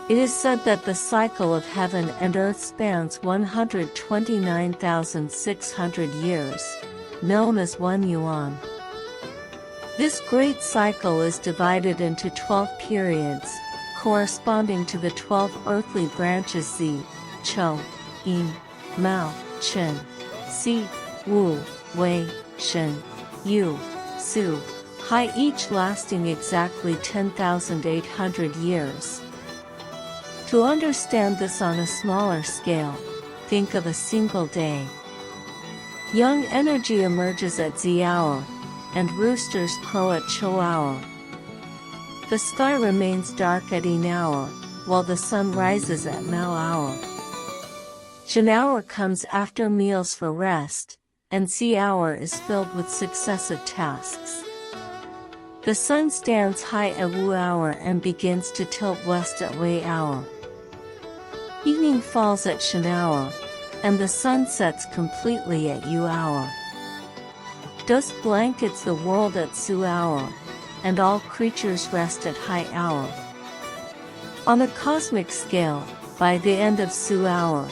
It is said that the cycle of heaven and earth spans 129,600 years, known as one yuan. This great cycle is divided into 12 periods, corresponding to the 12 earthly branches Zi, Chou, Yin, Mao, Chen, Si, Wu, Wei, Shen, Yu, Su, Hai, each lasting exactly 10,800 years. To understand this on a smaller scale, think of a single day. Young energy emerges at Zi hour, and roosters crow at Chou hour. The sky remains dark at Yin hour, while the sun rises at Mao hour. Shen hour comes after meals for rest, and Si hour is filled with successive tasks. The sun stands high at Wu hour and begins to tilt west at Wei hour. Evening falls at Shen hour, and the sun sets completely at Yu hour. Dusk blankets the world at Su hour, and all creatures rest at Hai hour. On a cosmic scale, by the end of Su hour,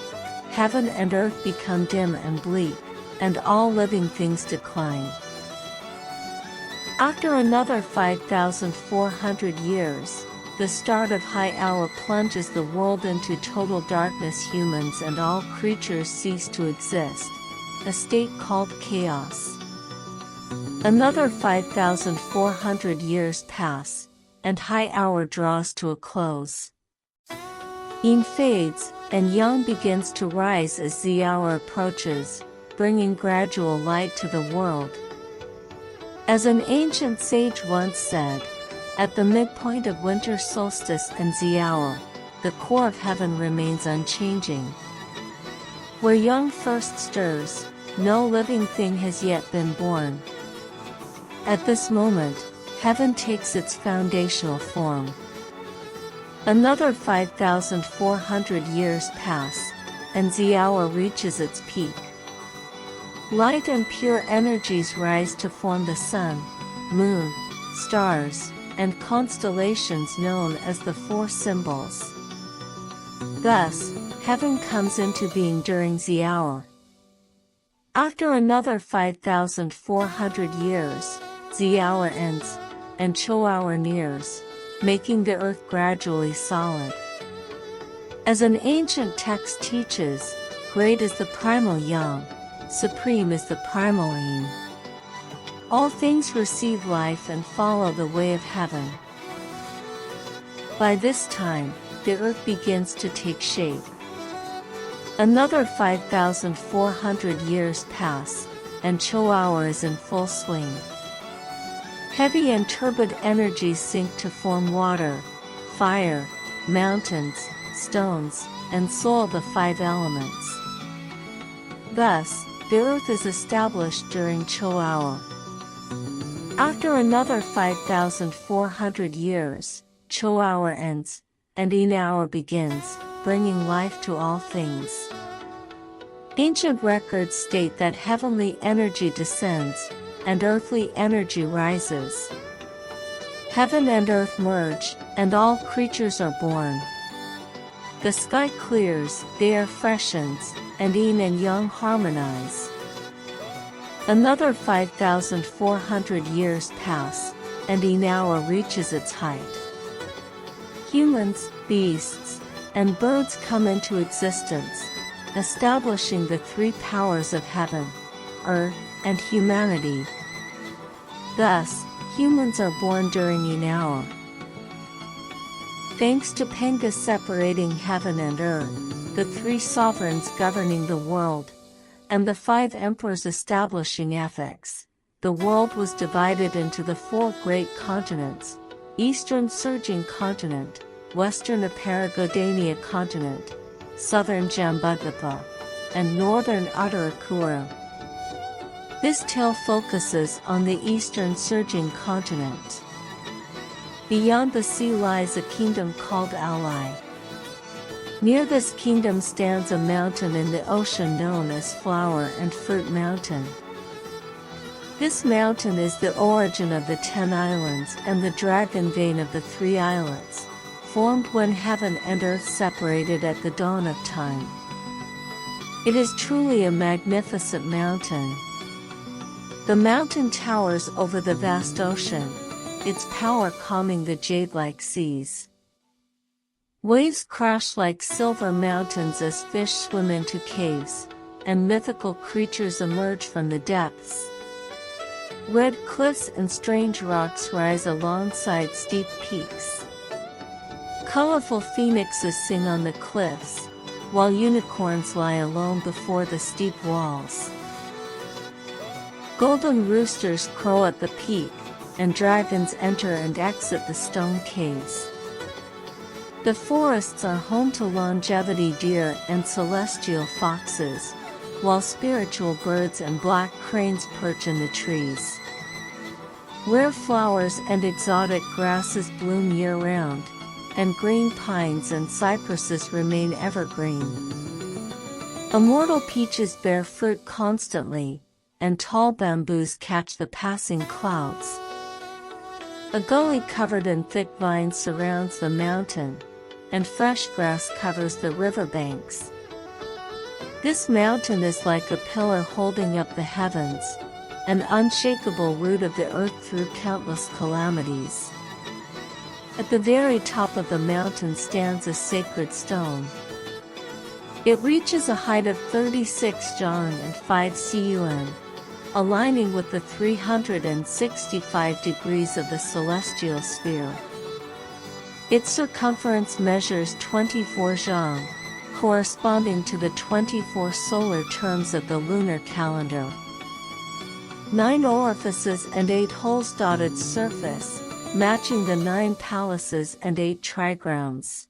heaven and earth become dim and bleak, and all living things decline. After another 5,400 years, the start of Hai hour plunges the world into total darkness. Humans and all creatures cease to exist, a state called chaos. Another 5,400 years pass, and Hai hour draws to a close. Yin fades, and Yang begins to rise as Zi hour approaches, bringing gradual light to the world. As an ancient sage once said, at the midpoint of winter solstice and Zi hour, the core of heaven remains unchanging. Where Yang first stirs, no living thing has yet been born. At this moment, heaven takes its foundational form. Another 5,400 years pass, and Zi hour reaches its peak. Light and pure energies rise to form the sun, moon, stars, and constellations known as the four symbols. Thus, heaven comes into being during Zi hour. After another 5,400 years, Zi hour ends, and Chou hour nears, making the earth gradually solid. As an ancient text teaches, great is the primal Yang, supreme is the primal Yin. All things receive life and follow the way of heaven. By this time, the earth begins to take shape. Another 5,400 years pass, and Chou hour is in full swing. Heavy and turbid energies sink to form water, fire, mountains, stones, and soil, the five elements. Thus, the earth is established during Chou hour. After another 5,400 years, Chou hour ends, and Yin hour begins, bringing life to all things. Ancient records state that heavenly energy descends, and earthly energy rises. Heaven and earth merge, and all creatures are born. The sky clears, the air freshens, and Yin and Yang harmonize. Another 5,400 years pass, and Yin hour reaches its height. Humans, beasts, and birds come into existence, establishing the three powers of heaven, earth, and humanity. Thus, humans are born during Yin hour. Thanks to Penga separating heaven and earth, the three sovereigns governing the world, and the five emperors establishing ethics, the world was divided into the four great continents: Eastern Surging Continent, Western Aparagodania Continent, Southern Jambudvipa, and Northern Uttarakura. This tale focuses on the Eastern Surging Continent. Beyond the sea lies a kingdom called Alai. Near this kingdom stands a mountain in the ocean known as Flower and Fruit Mountain. This mountain is the origin of the 10 islands and the dragon vein of the 3 islets, formed when heaven and earth separated at the dawn of time. It is truly a magnificent mountain. The mountain towers over the vast ocean, its power calming the jade-like seas. Waves crash like silver mountains as fish swim into caves, and mythical creatures emerge from the depths. Red cliffs and strange rocks rise alongside steep peaks. Colorful phoenixes sing on the cliffs, while unicorns lie alone before the steep walls. Golden roosters crow at the peak, and dragons enter and exit the stone caves. The forests are home to longevity deer and celestial foxes, while spiritual birds and black cranes perch in the trees. Rare flowers and exotic grasses bloom year-round, and green pines and cypresses remain evergreen. Immortal peaches bear fruit constantly, and tall bamboos catch the passing clouds. A gully covered in thick vines surrounds the mountain, and fresh grass covers the riverbanks. This mountain is like a pillar holding up the heavens, an unshakable root of the earth through countless calamities. At the very top of the mountain stands a sacred stone. It reaches a height of 36 jong and 5 cun, aligning with the 365 degrees of the celestial sphere. Its circumference measures 24 jong, corresponding to the 24 solar terms of the lunar calendar. 9 orifices and 8 holes dot its surface, matching the 9 palaces and 8 trigrounds.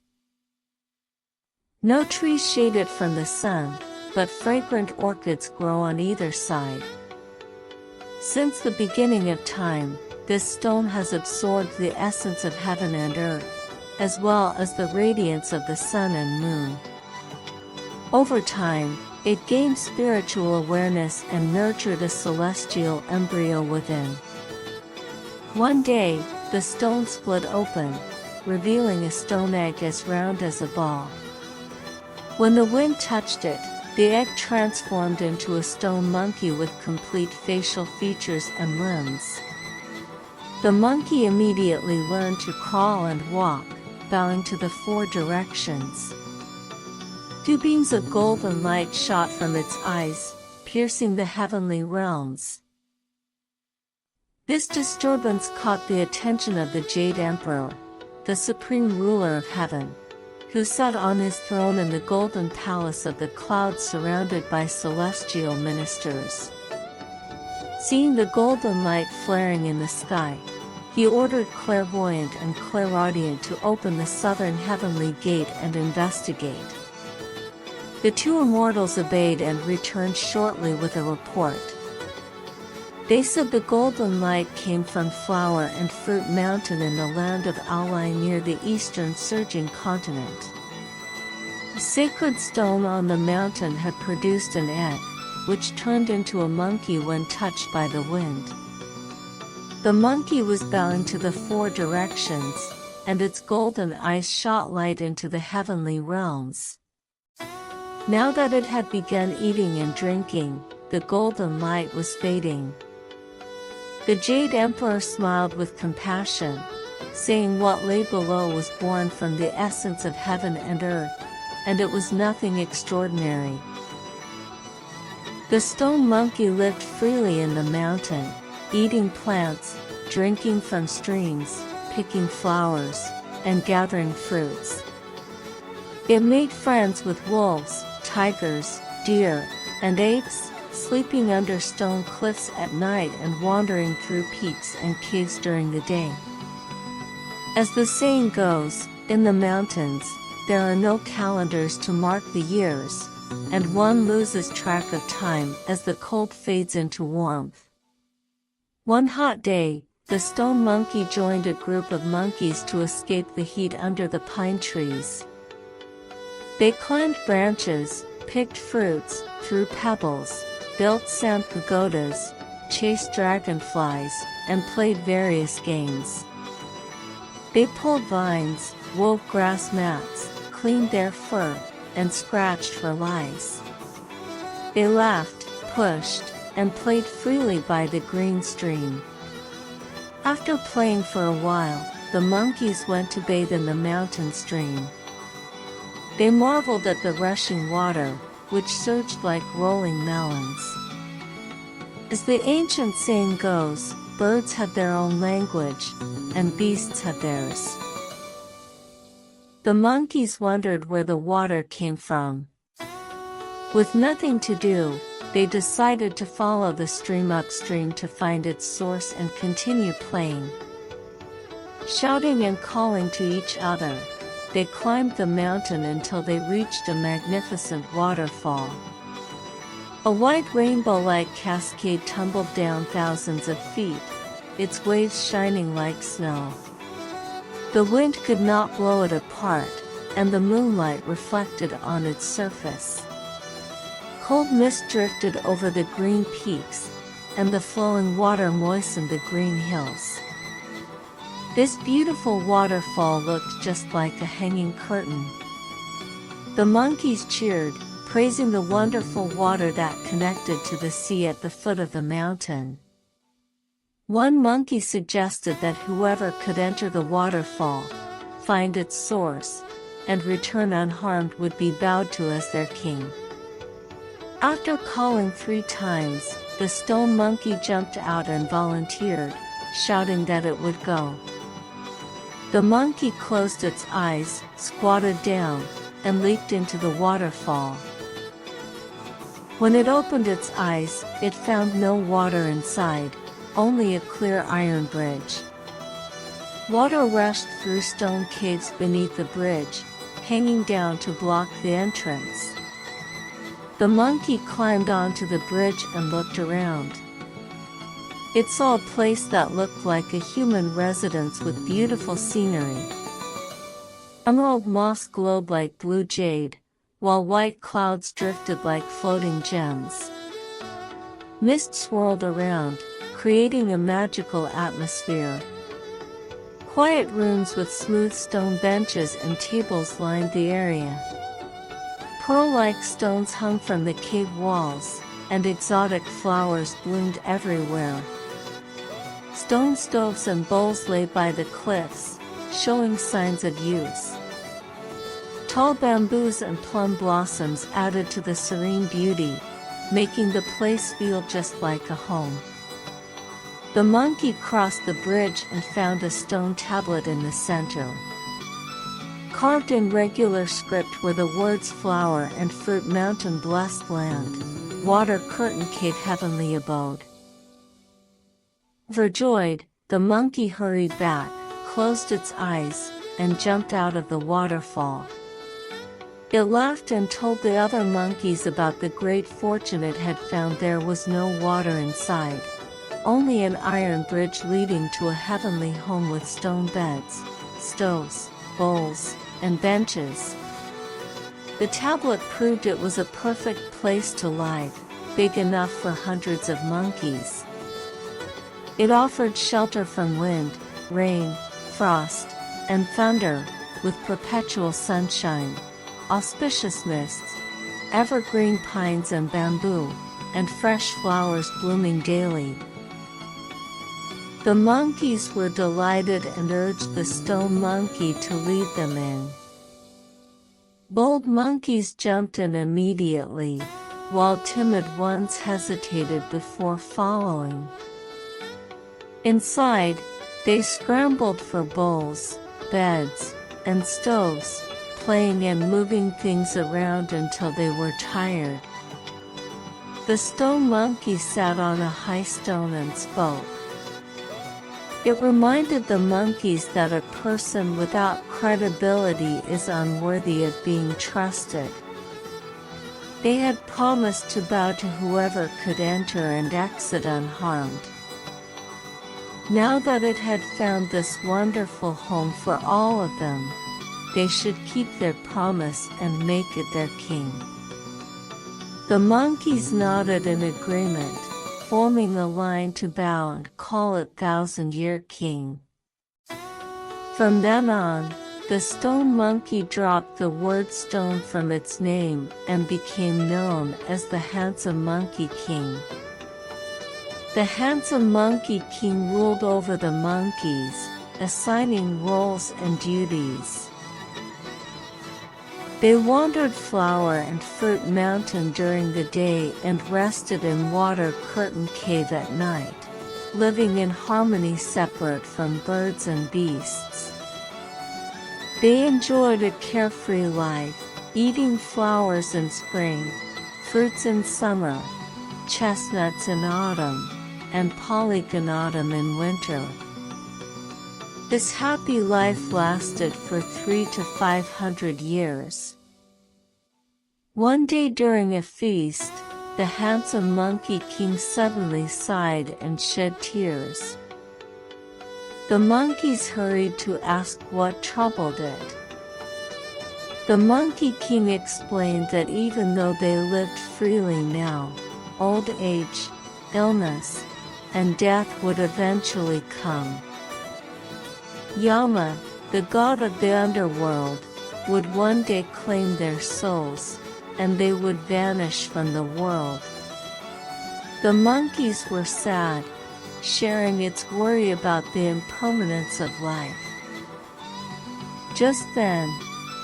No trees shade it from the sun, but fragrant orchids grow on either side. Since the beginning of time, this stone has absorbed the essence of heaven and earth, as well as the radiance of the sun and moon. Over time, it gained spiritual awareness and nurtured a celestial embryo within. One day, the stone split open, revealing a stone egg as round as a ball. When the wind touched it, the egg transformed into a stone monkey with complete facial features and limbs. The monkey immediately learned to crawl and walk, bowing to the 4 directions. 2 beams of golden light shot from its eyes, piercing the heavenly realms. This disturbance caught the attention of the Jade Emperor, the supreme ruler of heaven, who sat on his throne in the golden palace of the clouds surrounded by celestial ministers. Seeing the golden light flaring in the sky, he ordered clairvoyant and clairaudient to open the southern heavenly gate and investigate. The 2 immortals obeyed and returned shortly with a report. They said the golden light came from Flower and Fruit Mountain in the land of Aulai near the eastern surging continent. The sacred stone on the mountain had produced an egg, which turned into a monkey when touched by the wind. The monkey was bowing to the 4 directions, and its golden eyes shot light into the heavenly realms. Now that it had begun eating and drinking, the golden light was fading. The Jade Emperor smiled with compassion, saying what lay below was born from the essence of heaven and earth, and it was nothing extraordinary. The stone monkey lived freely in the mountain, eating plants, drinking from streams, picking flowers, and gathering fruits. It made friends with wolves, tigers, deer, and apes, sleeping under stone cliffs at night and wandering through peaks and caves during the day. As the saying goes, in the mountains, there are no calendars to mark the years, and one loses track of time as the cold fades into warmth. One hot day, the stone monkey joined a group of monkeys to escape the heat under the pine trees. They climbed branches, picked fruits, threw pebbles, built sand pagodas, chased dragonflies, and played various games. They pulled vines, wove grass mats, cleaned their fur, and scratched for lice. They laughed, pushed, and played freely by the green stream. After playing for a while, the monkeys went to bathe in the mountain stream. They marveled at the rushing water, which surged like rolling melons. As the ancient saying goes, birds have their own language, and beasts have theirs. The monkeys wondered where the water came from. With nothing to do, they decided to follow the stream upstream to find its source and continue playing. Shouting and calling to each other, they climbed the mountain until they reached a magnificent waterfall. A white rainbow-like cascade tumbled down thousands of feet, its waves shining like snow. The wind could not blow it apart, and the moonlight reflected on its surface. Cold mist drifted over the green peaks, and the flowing water moistened the green hills. This beautiful waterfall looked just like a hanging curtain. The monkeys cheered, praising the wonderful water that connected to the sea at the foot of the mountain. One monkey suggested that whoever could enter the waterfall, find its source, and return unharmed would be bowed to as their king. After calling 3 times, the stone monkey jumped out and volunteered, shouting that it would go. The monkey closed its eyes, squatted down, and leaped into the waterfall. When it opened its eyes, it found no water inside, only a clear iron bridge. Water rushed through stone caves beneath the bridge, hanging down to block the entrance. The monkey climbed onto the bridge and looked around. It saw a place that looked like a human residence with beautiful scenery. Emerald moss glowed like blue jade, while white clouds drifted like floating gems. Mist swirled around, creating a magical atmosphere. Quiet rooms with smooth stone benches and tables lined the area. Pearl-like stones hung from the cave walls, and exotic flowers bloomed everywhere. Stone stoves and bowls lay by the cliffs, showing signs of use. Tall bamboos and plum blossoms added to the serene beauty, making the place feel just like a home. The monkey crossed the bridge and found a stone tablet in the center. Carved in regular script were the words flower and fruit mountain blessed land, water curtain cave heavenly abode. Overjoyed, the monkey hurried back, closed its eyes, and jumped out of the waterfall. It laughed and told the other monkeys about the great fortune it had found. There was no water inside, only an iron bridge leading to a heavenly home with stone beds, stoves, bowls, and benches. The tablet proved it was a perfect place to live, big enough for hundreds of monkeys. It offered shelter from wind, rain, frost, and thunder, with perpetual sunshine, auspicious mists, evergreen pines and bamboo, and fresh flowers blooming daily. The monkeys were delighted and urged the stone monkey to lead them in. Bold monkeys jumped in immediately, while timid ones hesitated before following. Inside, they scrambled for bowls, beds, and stoves, playing and moving things around until they were tired. The stone monkey sat on a high stone and spoke. It reminded the monkeys that a person without credibility is unworthy of being trusted. They had promised to bow to whoever could enter and exit unharmed. Now that it had found this wonderful home for all of them, they should keep their promise and make it their king. The monkeys nodded in agreement, forming a line to bow and call it Thousand-Year King. From then on, The stone monkey dropped the word stone from its name and became known as the Handsome Monkey King. The Handsome Monkey King ruled over the monkeys, assigning roles and duties. They wandered Flower and Fruit Mountain during the day and rested in Water Curtain Cave at night, living in harmony separate from birds and beasts. They enjoyed a carefree life, eating flowers in spring, fruits in summer, chestnuts in autumn, and polygonatum in winter. This happy life lasted for 300 to 500 years. One day during a feast, the Handsome Monkey King suddenly sighed and shed tears. The monkeys hurried to ask what troubled it. The Monkey King explained that even though they lived freely now, old age, illness, and death would eventually come. Yama, the god of the underworld, would one day claim their souls, and they would vanish from the world. The monkeys were sad, sharing its worry about the impermanence of life. Just then,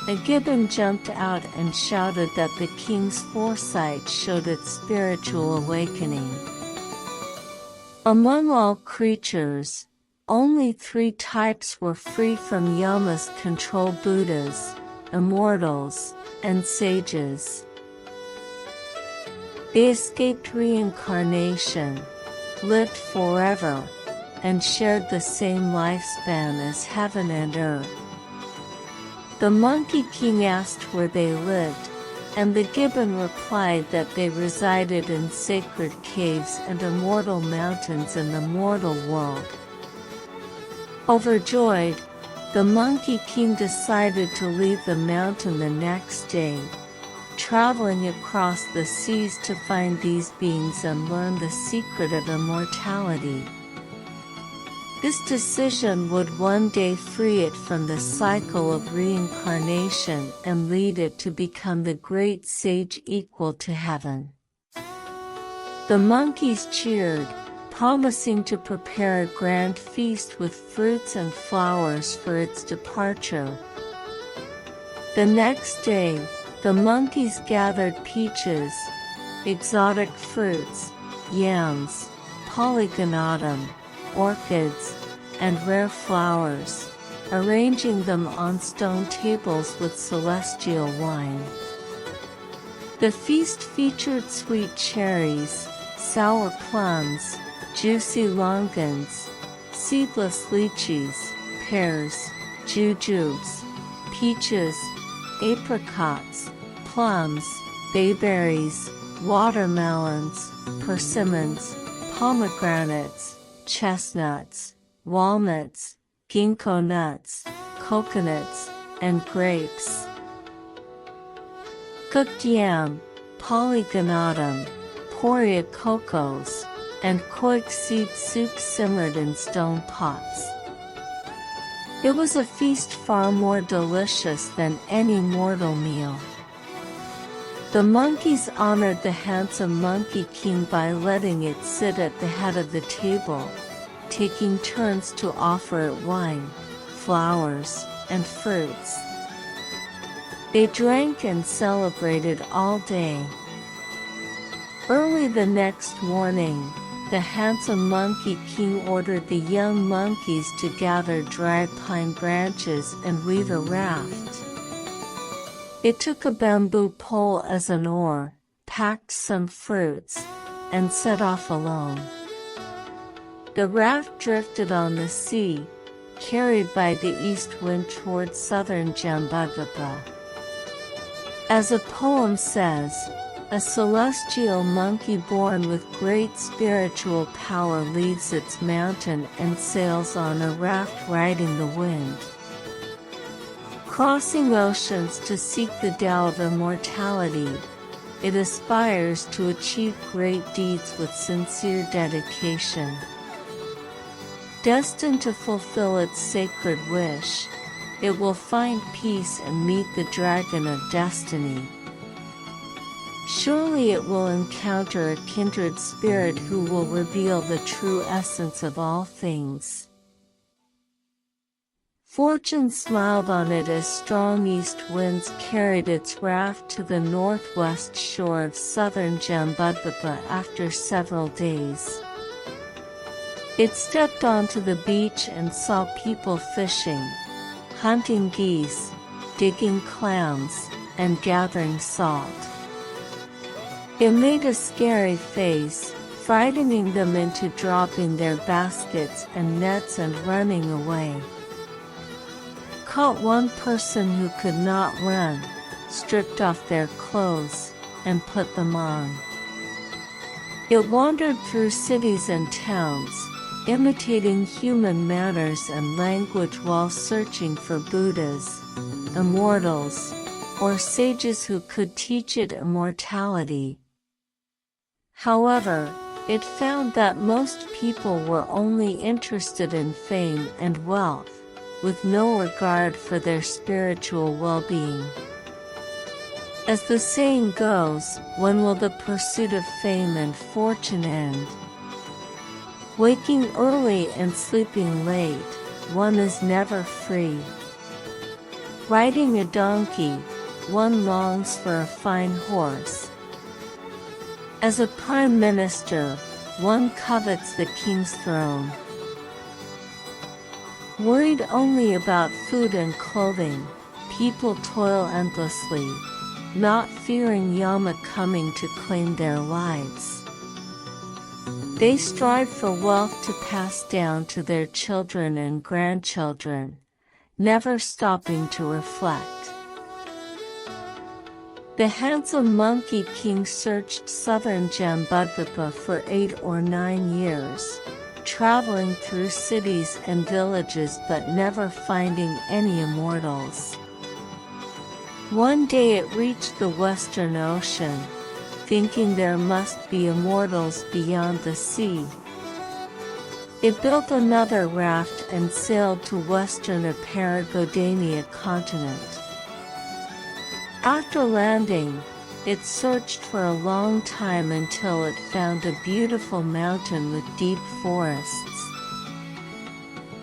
a gibbon jumped out and shouted that the king's foresight showed its spiritual awakening. Among all creatures, only 3 types were free from Yama's control: Buddhas, immortals, and sages. They escaped reincarnation, lived forever, and shared the same lifespan as heaven and earth. The Monkey King asked where they lived, and the gibbon replied that they resided in sacred caves and immortal mountains in the mortal world. Overjoyed, the Monkey King decided to leave the mountain the next day, traveling across the seas to find these beings and learn the secret of immortality. This decision would one day free it from the cycle of reincarnation and lead it to become the great sage equal to heaven. The monkeys cheered, promising to prepare a grand feast with fruits and flowers for its departure. The next day, the monkeys gathered peaches, exotic fruits, yams, polygonatum, orchids, and rare flowers, arranging them on stone tables with celestial wine. The feast featured sweet cherries, sour plums, juicy longans, seedless lychees, pears, jujubes, peaches, apricots, plums, bayberries, watermelons, persimmons, pomegranates, chestnuts, walnuts, ginkgo nuts, coconuts, and grapes. Cooked yam, polygonatum, poria cocos, and koik seed soup simmered in stone pots. It was a feast far more delicious than any mortal meal. The monkeys honored the Handsome Monkey King by letting it sit at the head of the table, taking turns to offer it wine, flowers, and fruits. They drank and celebrated all day. Early the next morning, the Handsome Monkey King ordered the young monkeys to gather dried pine branches and weave a raft. It took a bamboo pole as an oar, packed some fruits, and set off alone. The raft drifted on the sea, carried by the east wind toward southern Jambudvipa. As the poem says, a celestial monkey born with great spiritual power leaves its mountain and sails on a raft riding the wind. Crossing oceans to seek the Tao of immortality, it aspires to achieve great deeds with sincere dedication. Destined to fulfill its sacred wish, it will find peace and meet the dragon of destiny. Surely it will encounter a kindred spirit who will reveal the true essence of all things. Fortune smiled on it as strong east winds carried its raft to the northwest shore of southern Jambudvipa after several days. It stepped onto the beach and saw people fishing, hunting geese, digging clams, and gathering salt. It made a scary face, frightening them into dropping their baskets and nets and running away. Caught one person who could not run, stripped off their clothes, and put them on. It wandered through cities and towns, imitating human manners and language while searching for Buddhas, immortals, or sages who could teach it immortality. However, it found that most people were only interested in fame and wealth, with no regard for their spiritual well-being. As the saying goes, when will the pursuit of fame and fortune end? Waking early and sleeping late, one is never free. Riding a donkey, one longs for a fine horse. As a prime minister, one covets the king's throne. Worried only about food and clothing, people toil endlessly, not fearing Yama coming to claim their lives. They strive for wealth to pass down to their children and grandchildren, never stopping to reflect. The handsome Monkey King searched southern Jambudvipa for 8 or 9 years, traveling through cities and villages but never finding any immortals. One day it reached the Western Ocean, thinking there must be immortals beyond the sea. It built another raft and sailed to western Paragodania continent. After landing, it searched for a long time until it found a beautiful mountain with deep forests.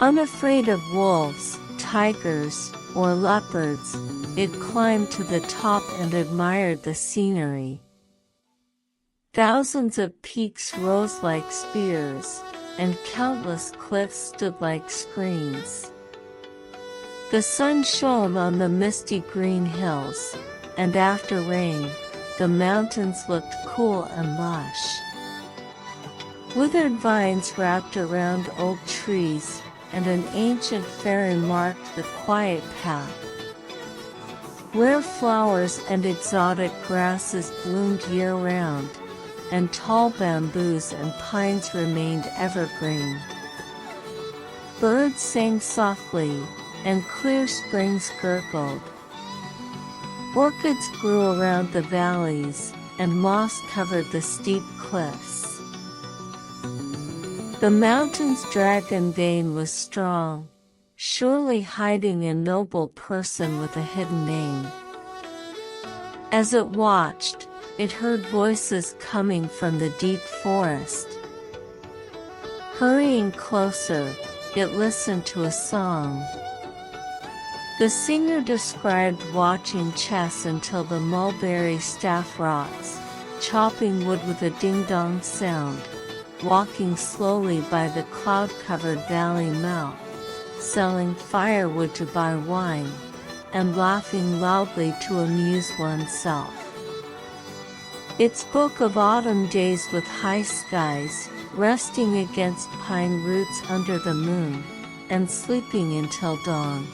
Unafraid of wolves, tigers, or leopards, it climbed to the top and admired the scenery. Thousands of peaks rose like spears, and countless cliffs stood like screens. The sun shone on the misty green hills, and after rain, the mountains looked cool and lush. Withered vines wrapped around old trees, and an ancient fairy marked the quiet path. Rare flowers and exotic grasses bloomed year-round, and tall bamboos and pines remained evergreen. Birds sang softly, and clear springs gurgled. Orchids grew around the valleys, and moss covered the steep cliffs. The mountain's dragon vein was strong, surely hiding a noble person with a hidden name. As it watched, it heard voices coming from the deep forest. Hurrying closer, it listened to a song. The singer described watching chess until the mulberry staff rots, chopping wood with a ding-dong sound, walking slowly by the cloud-covered valley mouth, selling firewood to buy wine, and laughing loudly to amuse oneself. It spoke of autumn days with high skies, resting against pine roots under the moon, and sleeping until dawn.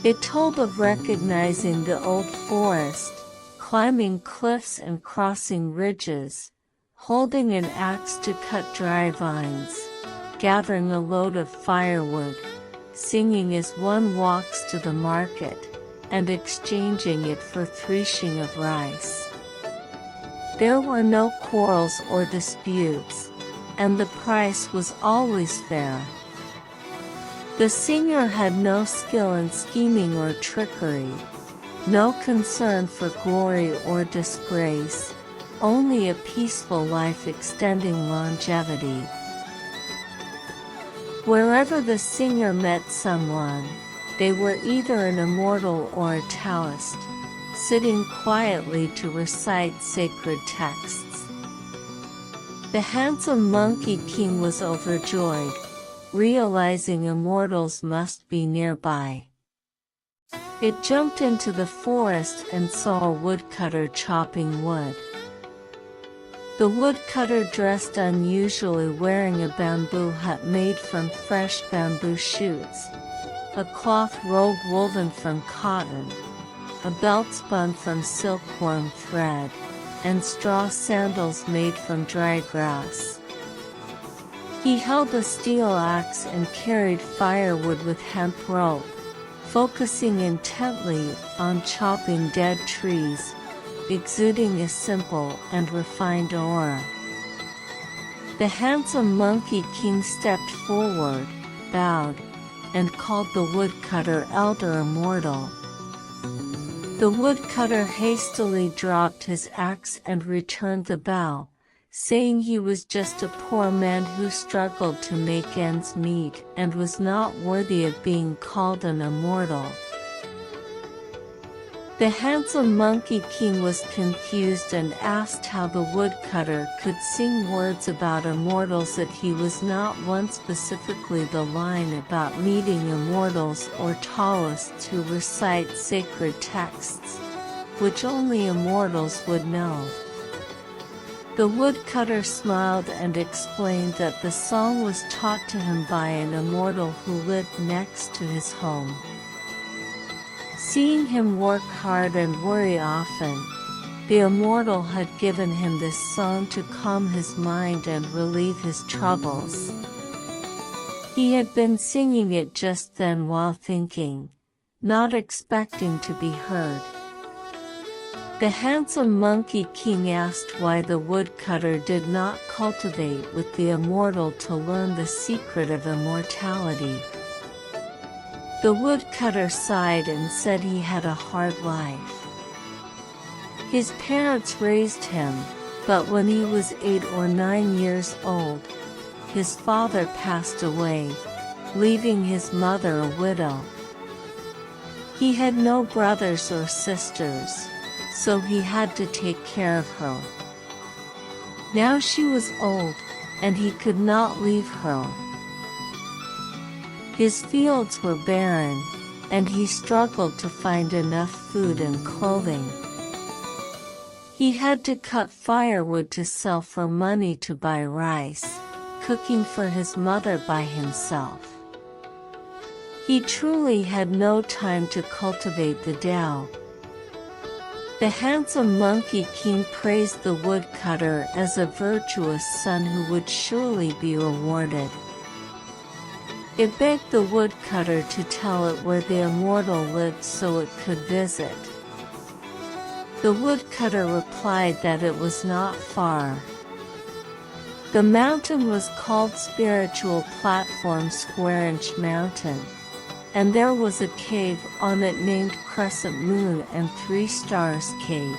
It told of recognizing the old forest, climbing cliffs and crossing ridges, holding an axe to cut dry vines, gathering a load of firewood, singing as one walks to the market, and exchanging it for threshing of rice. There were no quarrels or disputes, and the price was always fair. The singer had no skill in scheming or trickery, no concern for glory or disgrace, only a peaceful life extending longevity. Wherever the singer met someone, they were either an immortal or a Taoist, sitting quietly to recite sacred texts. The handsome Monkey King was overjoyed, realizing immortals must be nearby. It jumped into the forest and saw a woodcutter chopping wood. The woodcutter, dressed unusually, wearing a bamboo hat made from fresh bamboo shoots, a cloth robe woven from cotton, a belt spun from silkworm thread, and straw sandals made from dry grass. He held a steel axe and carried firewood with hemp rope, focusing intently on chopping dead trees, exuding a simple and refined aura. The handsome Monkey King stepped forward, bowed, and called the woodcutter elder immortal. The woodcutter hastily dropped his axe and returned the bow, saying he was just a poor man who struggled to make ends meet and was not worthy of being called an immortal. The handsome Monkey King was confused and asked how the woodcutter could sing words about immortals that he was not one, specifically the line about meeting immortals or Taoists who recite sacred texts, which only immortals would know. The woodcutter smiled and explained that the song was taught to him by an immortal who lived next to his home. Seeing him work hard and worry often, the immortal had given him this song to calm his mind and relieve his troubles. He had been singing it just then while thinking, not expecting to be heard. The handsome Monkey King asked why the woodcutter did not cultivate with the immortal to learn the secret of immortality. The woodcutter sighed and said he had a hard life. His parents raised him, but when he was 8 or 9 years old, his father passed away, leaving his mother a widow. He had no brothers or sisters, so he had to take care of her. Now she was old, and he could not leave her. His fields were barren, and he struggled to find enough food and clothing. He had to cut firewood to sell for money to buy rice, cooking for his mother by himself. He truly had no time to cultivate the Tao. The handsome Monkey King praised the woodcutter as a virtuous son who would surely be rewarded. It begged the woodcutter to tell it where the immortal lived so it could visit. The woodcutter replied that it was not far. The mountain was called Spiritual Platform Square Inch Mountain, and there was a cave on it named Crescent Moon and 3 Stars Cave.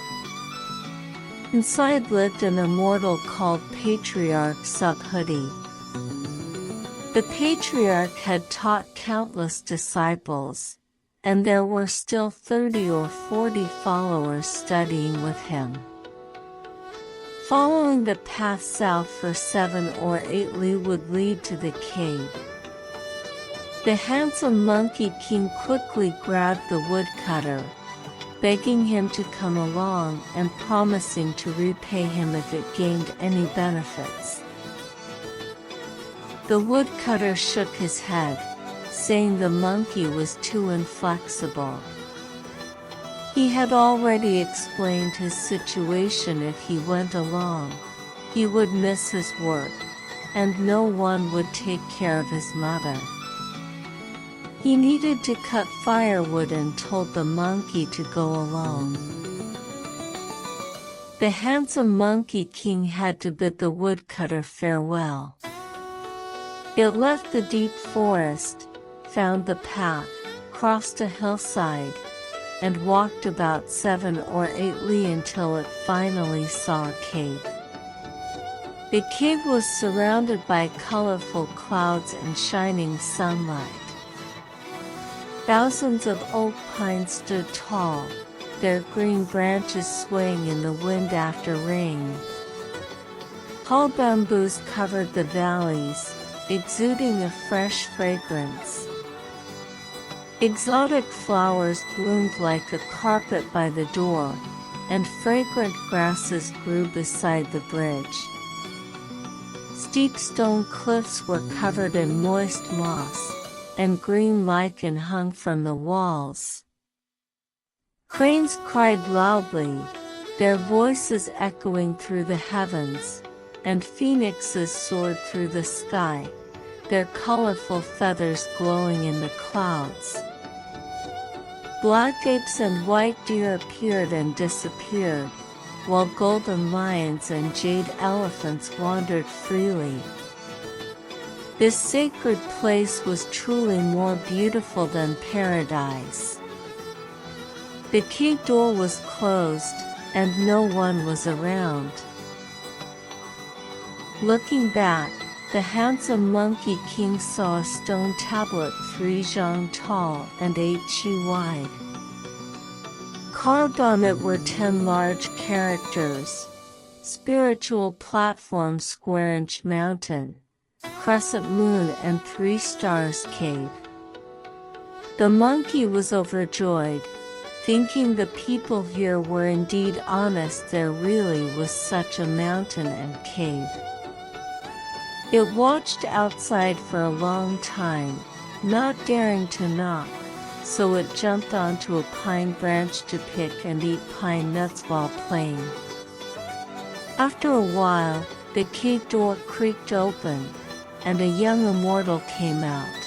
Inside lived an immortal called Patriarch Subhuti. The patriarch had taught countless disciples, and there were still 30 or 40 followers studying with him. Following the path south for 7 or 8 li would lead to the cave. The handsome Monkey King quickly grabbed the woodcutter, begging him to come along and promising to repay him if it gained any benefits. The woodcutter shook his head, saying the monkey was too inflexible. He had already explained his situation. If he went along, he would miss his work, and no one would take care of his mother. He needed to cut firewood and told the monkey to go alone. The handsome Monkey King had to bid the woodcutter farewell. It left the deep forest, found the path, crossed a hillside, and walked about 7 or 8 li until it finally saw a cave. The cave was surrounded by colorful clouds and shining sunlight. Thousands of oak pines stood tall, their green branches swaying in the wind after rain. Tall bamboos covered the valleys, exuding a fresh fragrance. Exotic flowers bloomed like a carpet by the door, and fragrant grasses grew beside the bridge. Steep stone cliffs were covered in moist moss, and green lichen hung from the walls. Cranes cried loudly, their voices echoing through the heavens, and phoenixes soared through the sky, their colorful feathers glowing in the clouds. Black apes and white deer appeared and disappeared, while golden lions and jade elephants wandered freely. This sacred place was truly more beautiful than paradise. The cave door was closed, and no one was around. Looking back, the handsome Monkey King saw a stone tablet 3 zhang tall and 8 qi wide. Carved on it were 10 large characters: spiritual platform, square-inch mountain, crescent moon, and 3 stars cave. The monkey was overjoyed, thinking the people here were indeed honest. There really was such a mountain and cave. It watched outside for a long time, not daring to knock, so it jumped onto a pine branch to pick and eat pine nuts while playing. After a while, the cave door creaked open, and a young immortal came out.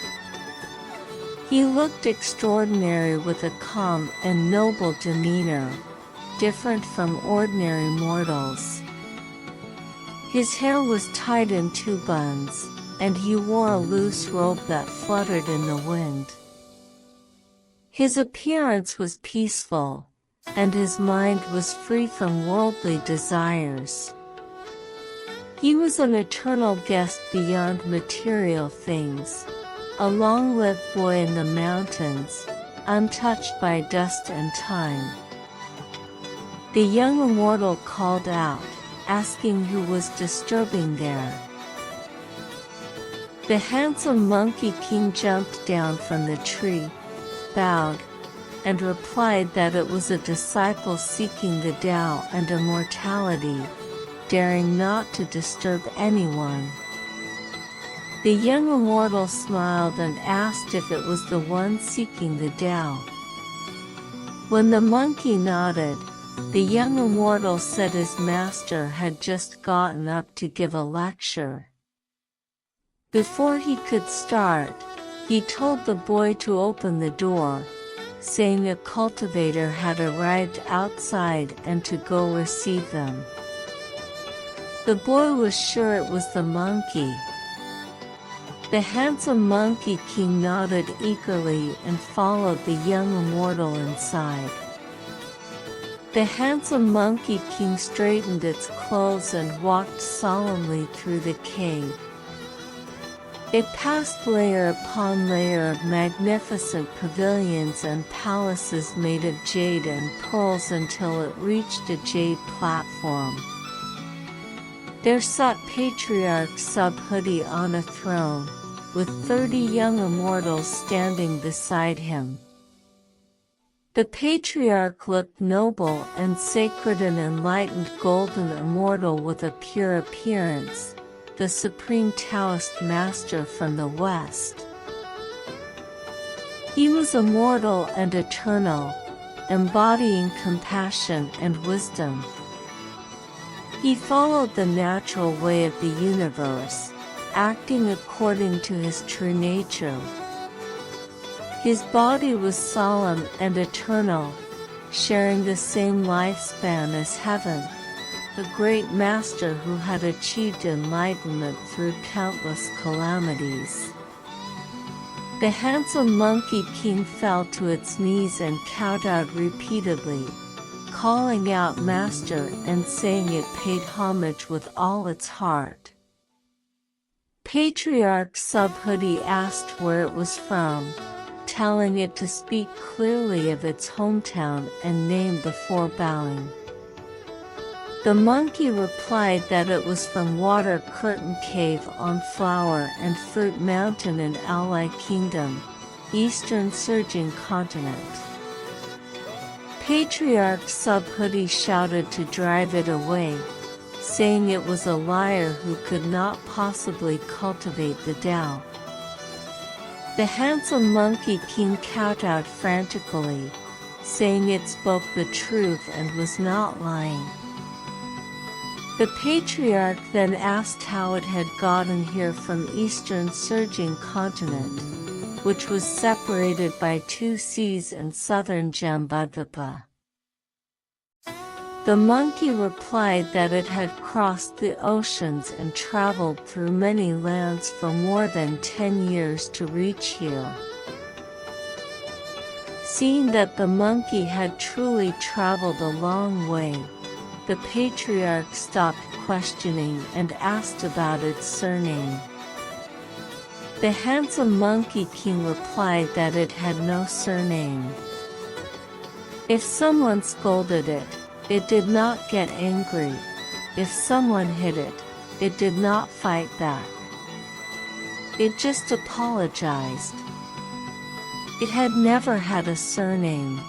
He looked extraordinary with a calm and noble demeanor, different from ordinary mortals. His hair was tied in 2 buns, and he wore a loose robe that fluttered in the wind. His appearance was peaceful, and his mind was free from worldly desires. He was an eternal guest beyond material things, a long-lived boy in the mountains, untouched by dust and time. The young immortal called out, asking who was disturbing there. The handsome Monkey King jumped down from the tree, bowed, and replied that it was a disciple seeking the Tao and immortality, daring not to disturb anyone. The young immortal smiled and asked if it was the one seeking the Tao. When the monkey nodded, the young immortal said his master had just gotten up to give a lecture. Before he could start, he told the boy to open the door, saying a cultivator had arrived outside and to go receive them. The boy was sure it was the monkey. The handsome Monkey King nodded eagerly and followed the young immortal inside. The handsome Monkey King straightened its clothes and walked solemnly through the cave. It passed layer upon layer of magnificent pavilions and palaces made of jade and pearls until it reached a jade platform. There sat Patriarch Subhuti on a throne, with 30 young immortals standing beside him. The patriarch looked noble and sacred, an enlightened golden immortal with a pure appearance, the supreme Taoist master from the West. He was immortal and eternal, embodying compassion and wisdom. He followed the natural way of the universe, acting according to his true nature. His body was solemn and eternal, sharing the same lifespan as heaven, the great master who had achieved enlightenment through countless calamities. The handsome Monkey King fell to its knees and kowtowed repeatedly, calling out "Master" and saying it paid homage with all its heart. Patriarch Subhuti asked where it was from, telling it to speak clearly of its hometown and name before bowing. The monkey replied that it was from Water Curtain Cave on Flower and Fruit Mountain in Ally Kingdom, Eastern Surging Continent. Patriarch Subhuti shouted to drive it away, saying it was a liar who could not possibly cultivate the Tao. The handsome Monkey King kowtowed frantically, saying it spoke the truth and was not lying. The patriarch then asked how it had gotten here from Eastern Surging Continent, which was separated by 2 seas and southern Jambudvipa. The monkey replied that it had crossed the oceans and traveled through many lands for more than 10 years to reach here. Seeing that the monkey had truly traveled a long way, the patriarch stopped questioning and asked about its surname. The handsome Monkey King replied that it had no surname. If someone scolded it, it did not get angry. If someone hit it, it did not fight back. It just apologized. It had never had a surname.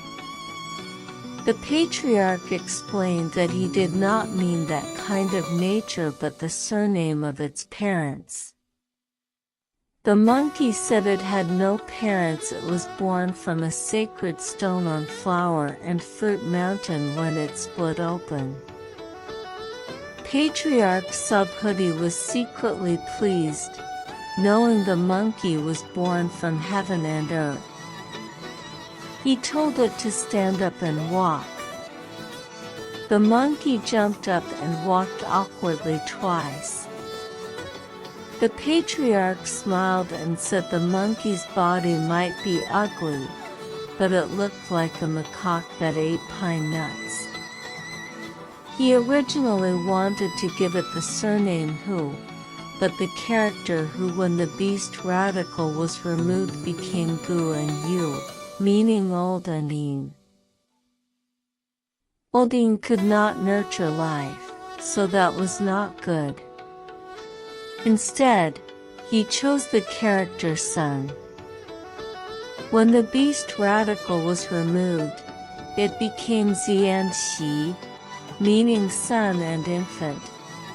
The patriarch explained that he did not mean that kind of nature but the surname of its parents. The monkey said it had no parents. It was born from a sacred stone on Flower and Fruit Mountain when it split open. Patriarch Subhuti was secretly pleased, knowing the monkey was born from heaven and earth. He told it to stand up and walk. The monkey jumped up and walked awkwardly twice. The patriarch smiled and said the monkey's body might be ugly, but it looked like a macaque that ate pine nuts. He originally wanted to give it the surname Hu, but the character Hu when the beast radical was removed became Gu and Yu, meaning old Andine. Oldine could not nurture life, so that was not good. Instead, he chose the character Sun. When the beast radical was removed, it became Xianxi, meaning son and infant,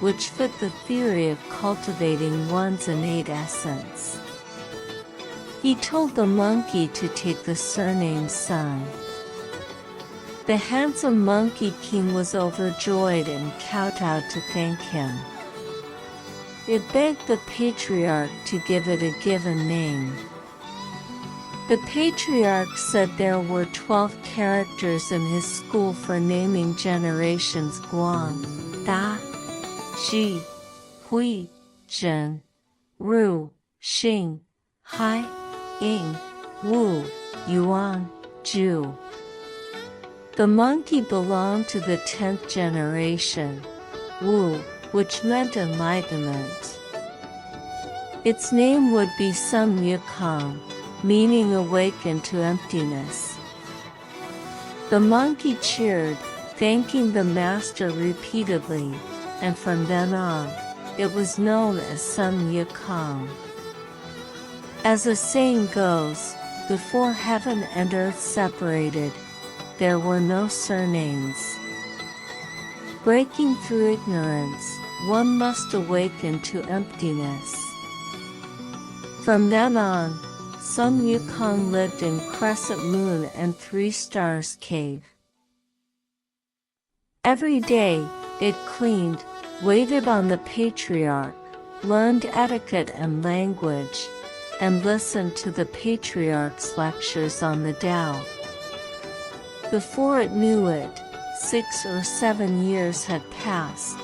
which fit the theory of cultivating one's innate essence. He told the monkey to take the surname Sun. The handsome Monkey King was overjoyed and kowtowed to thank him. It begged the patriarch to give it a given name. The patriarch said there were 12 characters in his school for naming generations: Guang, Da, Ji, Hui, Zhen, Ru, Xing, Hai, Ying, Wu, Yuan, Ju. The monkey belonged to the 10th generation, Wu, which meant enlightenment. Its name would be Sum Yukong, meaning awakened to emptiness. The monkey cheered, thanking the master repeatedly, and from then on, it was known as Sum Yukong. As the saying goes, before heaven and earth separated, there were no surnames. Breaking through ignorance, one must awaken to emptiness. From then on, Sum Yukong lived in Crescent Moon and 3 Stars Cave. Every day, it cleaned, waited on the patriarch, learned etiquette and language, and listened to the patriarch's lectures on the Tao. Before it knew it, 6 or 7 years had passed.